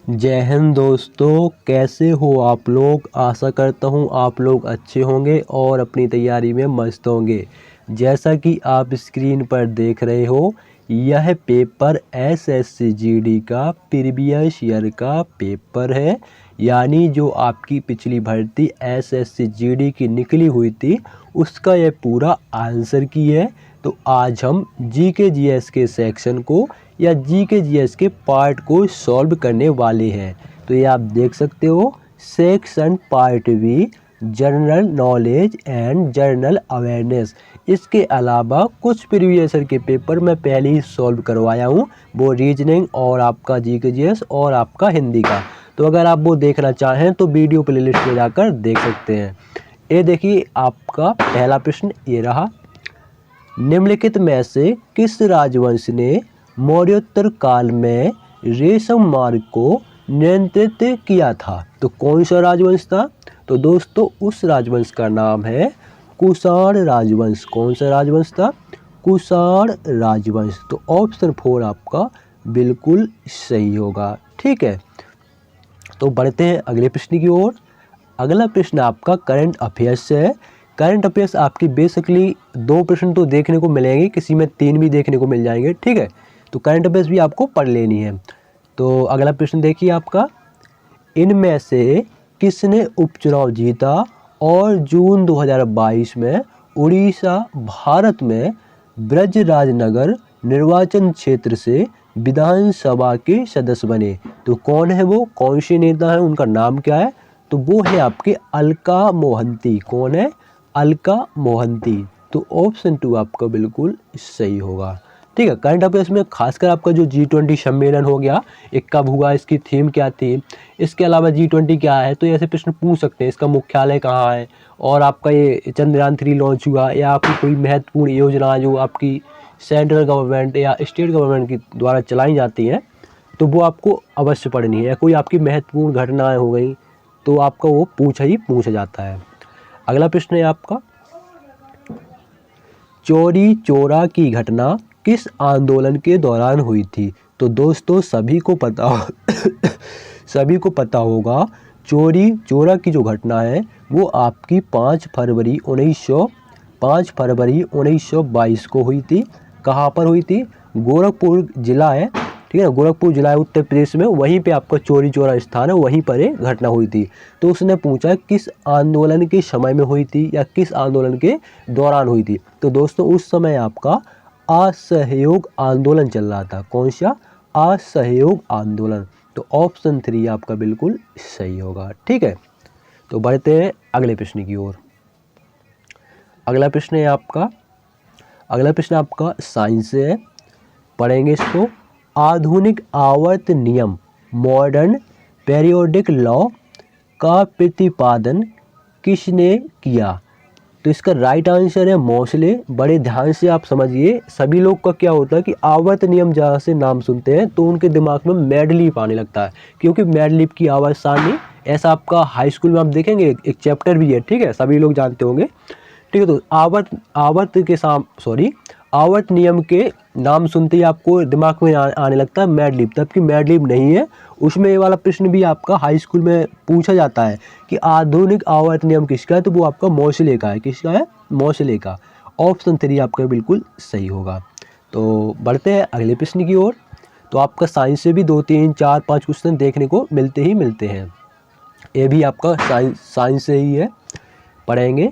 जय हिंद दोस्तों, कैसे हो आप लोग। आशा करता हूँ आप लोग अच्छे होंगे और अपनी तैयारी में मस्त होंगे। जैसा कि आप स्क्रीन पर देख रहे हो, यह पेपर एसएससी जीडी का प्रीवियस ईयर का पेपर है। यानी जो आपकी पिछली भर्ती एसएससी जीडी की निकली हुई थी उसका यह पूरा आंसर की है। तो आज हम जीके जीएस के सेक्शन को या जीके जीएस के पार्ट को सॉल्व करने वाले हैं। तो ये आप देख सकते हो, section part B general knowledge and general awareness. इसके अलावा कुछ प्रीवियस ईयर के पेपर मैं पहले ही सॉल्व करवाया हूँ, वो रीजनिंग और आपका जीके जीएस और आपका हिंदी का। तो अगर आप वो देखना चाहें तो वीडियो प्लेलिस्ट में जाकर देख सकते हैं। ये देखिए, आपका पहला प्रश्न ये रहा, निम्नलिखित में से किस राजवंश ने मौर्योत्तर काल में रेशम मार्ग को नियंत्रित किया था। तो कौन सा राजवंश था। तो दोस्तों उस राजवंश का नाम है कुषाण राजवंश। कौन सा राजवंश था, कुषाण राजवंश। तो ऑप्शन 4 आपका बिल्कुल सही होगा। ठीक है, तो बढ़ते हैं अगले प्रश्न की ओर। अगला प्रश्न आपका करंट अफेयर्स से है। करंट अफेयर्स आपकी बेसिकली 2 प्रश्न तो देखने को मिलेंगे, किसी में 3 भी देखने को मिल जाएंगे। ठीक है, तो करंट अफेयर्स भी आपको पढ़ लेनी है। तो अगला प्रश्न देखिए आपका, इनमें से किसने उपचुनाव जीता और जून 2022 में उड़ीसा भारत में ब्रजराजनगर निर्वाचन क्षेत्र से विधानसभा के सदस्य बने। तो कौन है वो, कौन से नेता हैं, उनका नाम क्या है। तो वो है आपके अलका मोहंती। कौन है, अलका मोहंती। तो ऑप्शन 2 आपका बिल्कुल सही होगा। ठीक है, करंट अफेयर्स में खासकर आपका जो G20 सम्मेलन हो गया, ये कब हुआ, इसकी थीम क्या थी, इसके अलावा G20 क्या है, तो ऐसे प्रश्न पूछ सकते हैं। इसका मुख्यालय कहाँ है, और आपका ये चंद्रयान 3 लॉन्च हुआ, या आपकी कोई महत्वपूर्ण योजना जो आपकी सेंट्रल गवर्नमेंट या स्टेट गवर्नमेंट की द्वारा चलाई जाती हैं, तो वो आपको अवश्य पढ़नी है। या कोई आपकी महत्वपूर्ण घटनाएं हो गई तो आपका वो पूछा जाता है। अगला प्रश्न है आपका, चौरी चौरा की घटना किस आंदोलन के दौरान हुई थी। तो दोस्तों सभी को पता होगा, चौरी चौरा की जो घटना है वो आपकी 5 फरवरी 1922 को हुई थी। कहाँ पर हुई थी, गोरखपुर जिला है। ठीक है ना, गोरखपुर जिला है उत्तर प्रदेश में, वहीं पे आपका चौरी चौरा स्थान है, वहीं पर एक घटना हुई थी। तो उसने पूछा किस आंदोलन के समय में हुई थी या किस आंदोलन के दौरान हुई थी। तो दोस्तों उस समय आपका असहयोग आंदोलन चल रहा था। कौन सा, असहयोग आंदोलन। तो ऑप्शन 3 आपका बिल्कुल सही होगा। ठीक है, तो बढ़ते हैं अगले प्रश्न की ओर। अगला प्रश्न है आपका, साइंस से है, पढ़ेंगे इसको। आधुनिक आवर्त नियम मॉडर्न पीरियोडिक लॉ का प्रतिपादन किसने किया। तो इसका राइट आंसर है मोसले। बड़े ध्यान से आप समझिए, सभी लोग का क्या होता है कि आवर्त नियम जहाँ से नाम सुनते हैं तो उनके दिमाग में मैडलिप आने लगता है, क्योंकि मैडलिप की आवर्त सारणी, ऐसा आपका हाई स्कूल में आप देखेंगे एक चैप्टर भी है। ठीक है, सभी लोग जानते होंगे। ठीक है, तो आवर्त नियम के नाम सुनते ही आपको दिमाग में आने लगता है मैडलिप, तबकि मैडलिप नहीं है। उसमें ये वाला प्रश्न भी आपका हाई स्कूल में पूछा जाता है कि आधुनिक आवर्त नियम किसका है, तो वो आपका मोसले का है। किसका है, मोसले का। ऑप्शन 3 आपका बिल्कुल सही होगा। तो बढ़ते हैं अगले प्रश्न की ओर। तो आपका साइंस से भी 2, 3, 4, 5 क्वेश्चन देखने को मिलते हैं। ये भी आपका साइंस से ही है, पढ़ेंगे।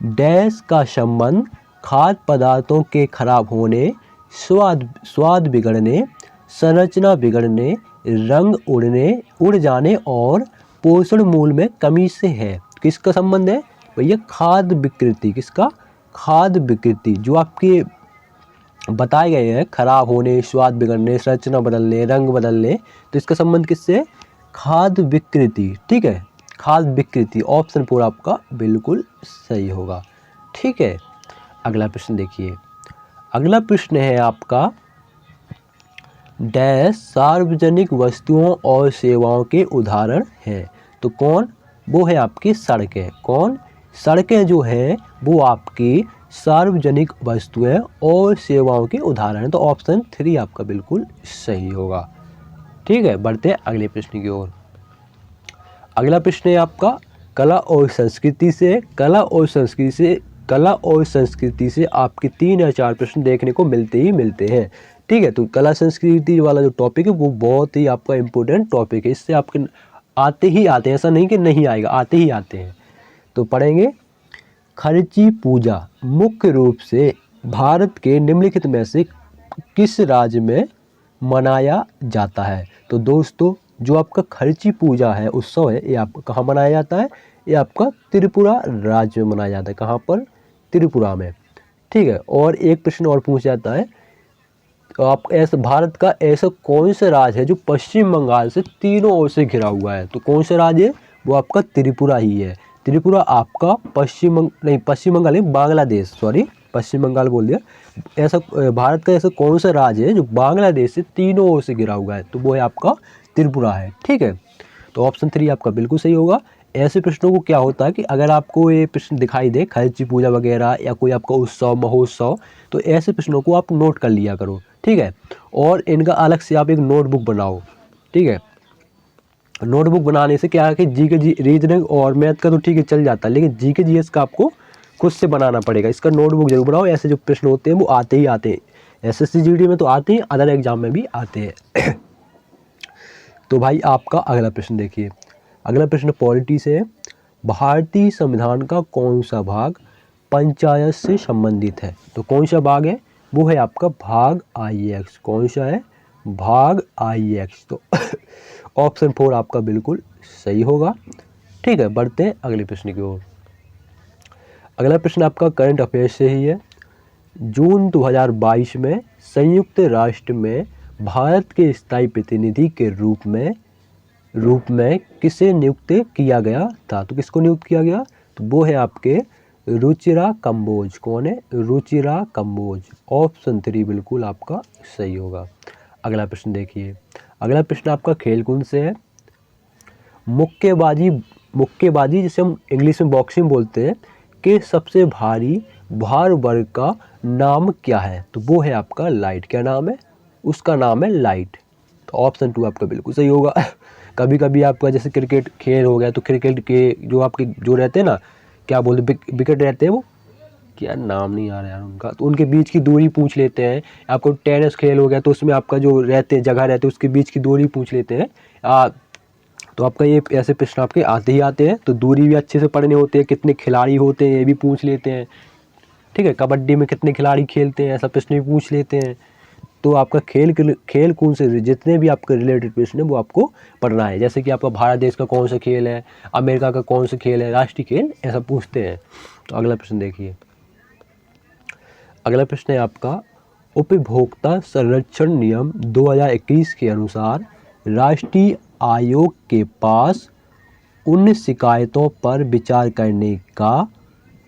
डैश का संबंध खाद्य पदार्थों के खराब होने, स्वाद बिगड़ने, संरचना बिगड़ने, रंग उड़ जाने और पोषण मूल में कमी से है। किसका संबंध है भैया, खाद्य विकृति। किसका, खाद्य विकृति। जो आपके बताए गए हैं खराब होने, स्वाद बिगड़ने, संरचना बदलने, रंग बदलने, तो इसका संबंध किससे, खाद्य विकृति। ठीक है, खाद्य विकृति। ऑप्शन 4 आपका बिल्कुल सही होगा। ठीक है, अगला प्रश्न देखिए। अगला प्रश्न है आपका, डैश सार्वजनिक वस्तुओं और सेवाओं के उदाहरण हैं। तो कौन, वो है आपकी सड़कें। कौन, सड़कें जो है वो आपकी सार्वजनिक वस्तुएं और सेवाओं के उदाहरण हैं। तो ऑप्शन 3 आपका बिल्कुल सही होगा। ठीक है, बढ़ते हैं अगले प्रश्न की ओर। अगला प्रश्न है आपका कला और संस्कृति से। कला और संस्कृति से आपके 3 या 4 प्रश्न देखने को मिलते ही मिलते हैं। ठीक है, तो कला संस्कृति वाला जो टॉपिक है वो बहुत ही आपका इम्पोर्टेंट टॉपिक है। इससे आपके आते ही आते हैं, ऐसा नहीं कि नहीं आएगा, आते ही आते हैं। तो पढ़ेंगे, खर्ची पूजा मुख्य रूप से भारत के निम्नलिखित में से किस राज्य में मनाया जाता है। तो दोस्तों, जो आपका खर्ची पूजा है, उत्सव है, ये आपका कहाँ मनाया जाता है? ये आपका त्रिपुरा राज्य में मनाया जाता है। कहाँ पर? त्रिपुरा में। ठीक है, और एक प्रश्न और पूछ जाता है, तो आप ऐसा भारत का ऐसा कौन सा राज्य है जो पश्चिम बंगाल से तीनों ओर से घिरा हुआ है? तो कौन सा राज्य है? वो आपका त्रिपुरा ही है। त्रिपुरा आपका पश्चिम बंगाल नहीं, बांग्लादेश, सॉरी पश्चिम बंगाल बोल दिया। ऐसा भारत का ऐसा कौन सा राज्य है जो बांग्लादेश से तीनों ओर से घिरा हुआ है? तो वो है आपका त्रिपुरा है। ठीक है, तो ऑप्शन 3 आपका बिल्कुल सही होगा। ऐसे प्रश्नों को क्या होता है कि अगर आपको ये प्रश्न दिखाई दे, खर्ची पूजा वगैरह या कोई आपका उत्सव महोत्सव, तो ऐसे प्रश्नों को आप नोट कर लिया करो। ठीक है, और इनका अलग से आप एक नोटबुक बनाओ। ठीक है, नोटबुक बनाने से क्या है कि जी रीजनिंग और मैथ का तो ठीक है चल जाता है, लेकिन जी के जीएस का आपको खुद से बनाना पड़ेगा। इसका नोटबुक जरूर बनाओ। ऐसे जो प्रश्न होते हैं वो आते ही आते हैं, एसएससी जीडी में तो आते हैं, अदर एग्जाम में भी आते हैं। तो भाई आपका अगला प्रश्न देखिए। अगला प्रश्न पॉलिटी से है। भारतीय संविधान का कौन सा भाग पंचायत से संबंधित है? तो कौन सा भाग है? वो है आपका भाग IX। कौन सा है? भाग IX। तो ऑप्शन 4 आपका बिल्कुल सही होगा। ठीक है, बढ़ते हैं अगले प्रश्न की ओर। अगला प्रश्न आपका करंट अफेयर्स से ही है। जून 2022 में संयुक्त राष्ट्र में भारत के स्थायी प्रतिनिधि के रूप में किसे नियुक्त किया गया था? तो किसको नियुक्त किया गया? तो वो है आपके रुचिरा कंबोज। कौन है? रुचिरा कंबोज। ऑप्शन 3 बिल्कुल आपका सही होगा। अगला प्रश्न देखिए। अगला प्रश्न आपका खेलकूद से है। मुक्केबाजी जिसे हम इंग्लिश में बॉक्सिंग बोलते हैं, के सबसे भारी भार वर्ग का नाम क्या है? तो वो है आपका लाइट। क्या नाम है? उसका नाम है लाइट। तो ऑप्शन 2 आपका बिल्कुल सही होगा। कभी कभी आपका जैसे क्रिकेट खेल हो गया, तो क्रिकेट के जो आपके जो रहते हैं ना, क्या बोलते, विकेट रहते हैं, वो क्या नाम नहीं आ रहा यार उनका, तो उनके बीच की दूरी पूछ लेते हैं। आपको टेनिस खेल हो गया, तो उसमें आपका जो रहते हैं जगह रहते हैं उसके बीच की दूरी पूछ लेते हैं। तो आपका ये ऐसे प्रश्न आपके आते ही आते हैं। तो दूरी भी अच्छे से पढ़ने होते हैं, कितने खिलाड़ी होते हैं ये भी पूछ लेते हैं। ठीक है, कबड्डी में कितने खिलाड़ी खेलते हैं, ऐसा प्रश्न भी पूछ लेते हैं। तो आपका खेल कूद से जितने भी आपके रिलेटेड प्रश्न है वो आपको पढ़ना है। जैसे कि आपका भारत देश का कौन सा खेल है, अमेरिका का कौन सा खेल है, राष्ट्रीय खेल, ऐसा पूछते हैं। तो अगला प्रश्न देखिए। अगला प्रश्न है आपका उपभोक्ता संरक्षण नियम 2021 के अनुसार राष्ट्रीय आयोग के पास उन शिकायतों पर विचार करने का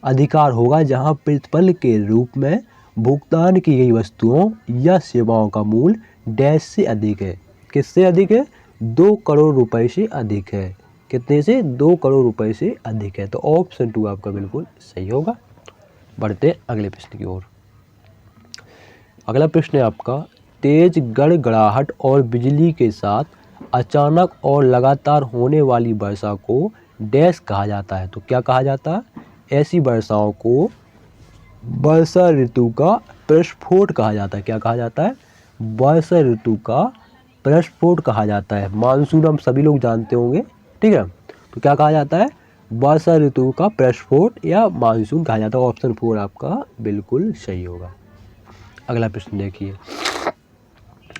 अधिकार होगा जहां प्रतिफल के रूप में भुगतान की गई वस्तुओं या सेवाओं का मूल्य डैश से अधिक है। किससे अधिक है? 2 करोड़ रुपए से अधिक है। कितने से? 2 करोड़ रुपए से अधिक है। तो ऑप्शन 2 आपका बिल्कुल सही होगा। बढ़ते अगले प्रश्न की ओर। अगला प्रश्न है आपका तेज गड़गड़ाहट और बिजली के साथ अचानक और लगातार होने वाली वर्षा को डैश कहा जाता है। तो क्या कहा जाता है? ऐसी वर्षाओं को वर्षा ऋतु का प्रस्फोट कहा जाता है। क्या कहा जाता है? वर्षा ऋतु का प्रस्फोट कहा जाता है। मानसून हम सभी लोग जानते होंगे, ठीक है। तो क्या कहा जाता है? वर्षा ऋतु का प्रस्फोट या मानसून कहा जाता है। ऑप्शन 4 आपका बिल्कुल सही होगा। अगला प्रश्न देखिए।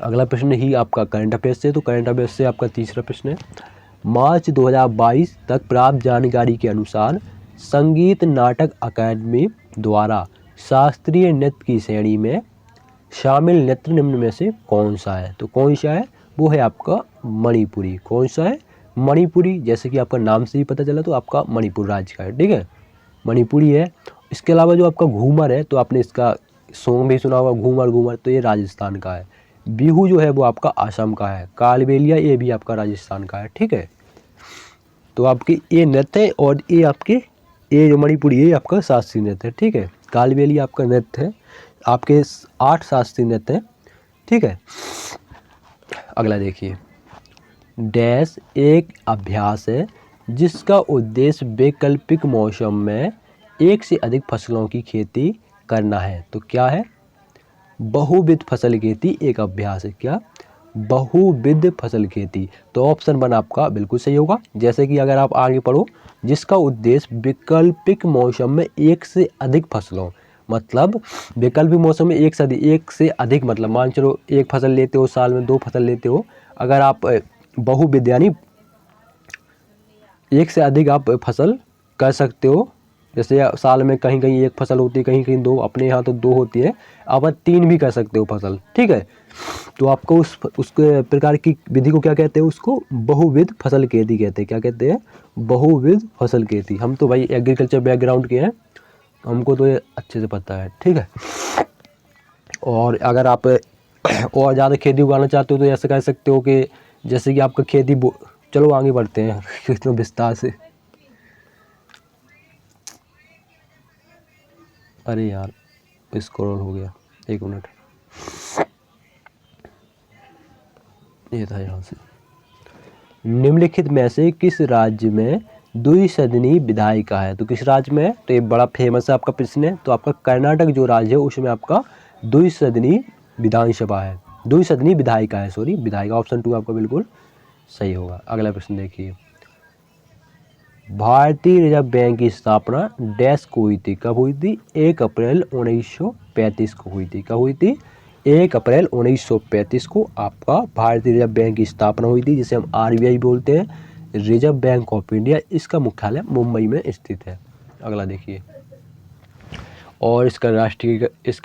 अगला प्रश्न ही आपका करंट अफेयर्स से। तो करंट अफेयर्स से आपका तीसरा प्रश्न है। मार्च 2022 तक प्राप्त जानकारी के अनुसार संगीत नाटक अकादमी द्वारा शास्त्रीय नृत्य की श्रेणी में शामिल नृत्य निम्न में से कौन सा है? तो कौन सा है? वो है आपका मणिपुरी। कौन सा है? मणिपुरी। जैसे कि आपका नाम से ही पता चला, तो आपका मणिपुर राज्य का है, ठीक है, मणिपुरी है। इसके अलावा जो आपका घूमर है, तो आपने इसका सॉन्ग भी सुना होगा, घूमर घूमर, तो ये राजस्थान का है। बिहू जो है वो आपका असम का है। कालबेलिया ये भी आपका राजस्थान का है, ठीक है। तो आपके ये नृत्य है और ये आपके ये जो मणिपुरी ये आपका शास्त्रीय नृत्य है, ठीक है। कालबेलिया आपका नृत्य है। आपके 8 शास्त्रीय नृत्य हैं, ठीक है। अगला देखिए। डैश एक अभ्यास है जिसका उद्देश्य वैकल्पिक मौसम में एक से अधिक फसलों की खेती करना है। तो क्या है? बहुविध फसल खेती एक अभ्यास है। क्या? बहुविध फसल खेती। तो ऑप्शन 1 आपका बिल्कुल सही होगा। जैसे कि अगर आप आगे पढ़ो, जिसका उद्देश्य वैकल्पिक मौसम में एक से अधिक फसलों, मतलब वैकल्पिक मौसम में एक से अधिक मतलब मान चलो एक फसल लेते हो, साल में 2 फसल लेते हो। अगर आप बहुविध यानी एक से अधिक आप फसल कर सकते हो। जैसे साल में कहीं कहीं एक फसल होती है, कहीं कहीं 2, अपने यहाँ तो 2 होती है, आप 3 भी कर सकते हो फसल। ठीक है, तो आपको उस प्रकार की विधि को क्या कहते हैं? उसको बहुविध फसल खेती कहते हैं। क्या कहते हैं? बहुविध फसल खेती। हम तो भाई एग्रीकल्चर बैकग्राउंड के हैं, हमको तो ये अच्छे से पता है। ठीक है, और अगर आप और ज़्यादा खेती उगाना चाहते हो तो ऐसा कह सकते हो कि जैसे कि आपका खेती चलो आगे बढ़ते हैं इतना विस्तार से। अरे यार स्क्रॉल हो गया, 1 मिनट, ये था यहाँ से। निम्नलिखित में से किस राज्य में द्विसदनी विधायिका है? तो किस राज्य में है? तो ये बड़ा फेमस है आपका प्रश्न है। तो आपका कर्नाटक जो राज्य है उसमें आपका द्विसदनी विधानसभा है, द्विसदनी विधायिका है, सॉरी विधायिका। ऑप्शन 2 आपका बिल्कुल सही होगा। अगला प्रश्न देखिए, भारतीय रिजर्व बैंक की स्थापना डैश को हुई थी? कब हुई थी? 1 अप्रैल 1935 को हुई थी। कब हुई थी? 1 अप्रैल 1935 को आपका भारतीय रिजर्व बैंक की स्थापना हुई थी, जिसे हम RBI बोलते हैं, रिजर्व बैंक ऑफ इंडिया। इसका मुख्यालय मुंबई में स्थित है। अगला देखिए, और इसका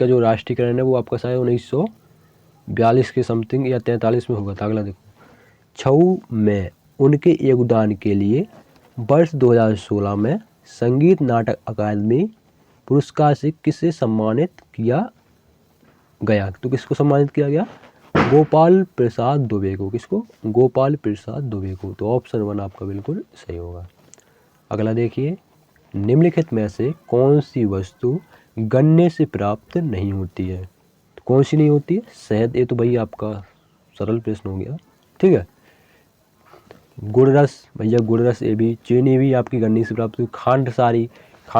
जो राष्ट्रीयकरण है वो आपका शायद 1942 के समथिंग या 43 में हुआ था। अगला देखो, छऊ में उनके योगदान के लिए वर्ष 2016 में संगीत नाटक अकादमी पुरस्कार से किसे सम्मानित किया गया? तो किसको सम्मानित किया गया? गोपाल प्रसाद दुबे को। किसको? गोपाल प्रसाद दुबे को। तो ऑप्शन 1 आपका बिल्कुल सही होगा। अगला देखिए, निम्नलिखित में से कौन सी वस्तु गन्ने से प्राप्त नहीं होती है? तो कौन सी नहीं होती है? शहद। ये तो भाई आपका सरल प्रश्न हो गया। ठीक है, गुड़ रस, भैया गुड़ रस, ये भी। चीनी भी आपकी गन्ने से प्राप्त हुई। खांड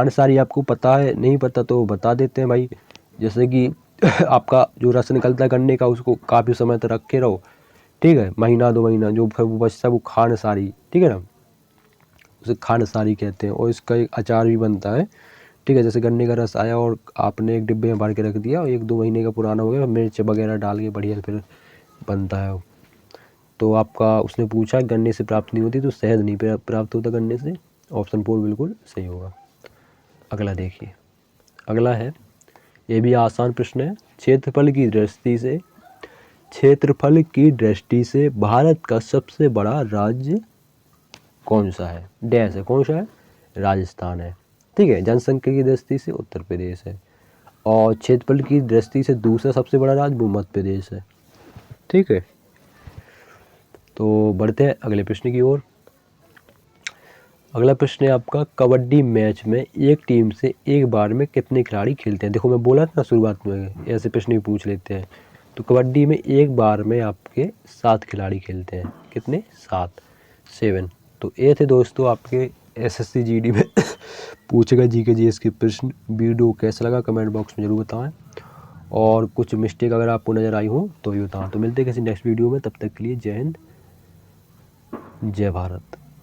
सारी आपको पता है? नहीं पता तो बता देते हैं भाई। जैसे कि आपका जो रस निकलता है गन्ने का, उसको काफ़ी समय तक रखे रहो, ठीक है, महीना 2 महीना, जो फिर वो बचता है वो खांड सारी, ठीक है ना, उसे खांड सारी कहते हैं। और इसका एक अचार भी बनता है। ठीक है, जैसे गन्ने का रस आया और आपने एक डिब्बे में भर के रख दिया और 1-2 महीने का पुराना हो गया, मिर्च वगैरह डाल के बढ़िया फिर बनता है। तो आपका उसने पूछा गन्ने से प्राप्त नहीं होती, तो शहद नहीं प्राप्त होता गन्ने से। ऑप्शन 4 बिल्कुल सही होगा। अगला देखिए, अगला है, ये भी आसान प्रश्न है। क्षेत्रफल की दृष्टि से भारत का सबसे बड़ा राज्य कौन सा है? डैश है। कौन सा है? राजस्थान है। ठीक है, जनसंख्या की दृष्टि से उत्तर प्रदेश है, और क्षेत्रफल की दृष्टि से दूसरा सबसे बड़ा राज्य वो मध्य प्रदेश है। ठीक है, तो बढ़ते हैं अगले प्रश्न की ओर। अगला प्रश्न है आपका, कबड्डी मैच में एक टीम से एक बार में कितने खिलाड़ी खेलते हैं? देखो मैं बोला था ना शुरुआत में, ऐसे प्रश्न भी पूछ लेते हैं। तो कबड्डी में एक बार में आपके 7 खिलाड़ी खेलते हैं। कितने? 7। तो ये थे दोस्तों आपके SSC GD में पूछेगा GK GS के प्रश्न। वीडियो कैसा लगा कमेंट बॉक्स में जरूर बताएं, और कुछ मिस्टेक अगर आपको नज़र आई हो तो भी बताएं। तो मिलते हैं किसी नेक्स्ट वीडियो में, तब तक के लिए जय हिंद, जय भारत।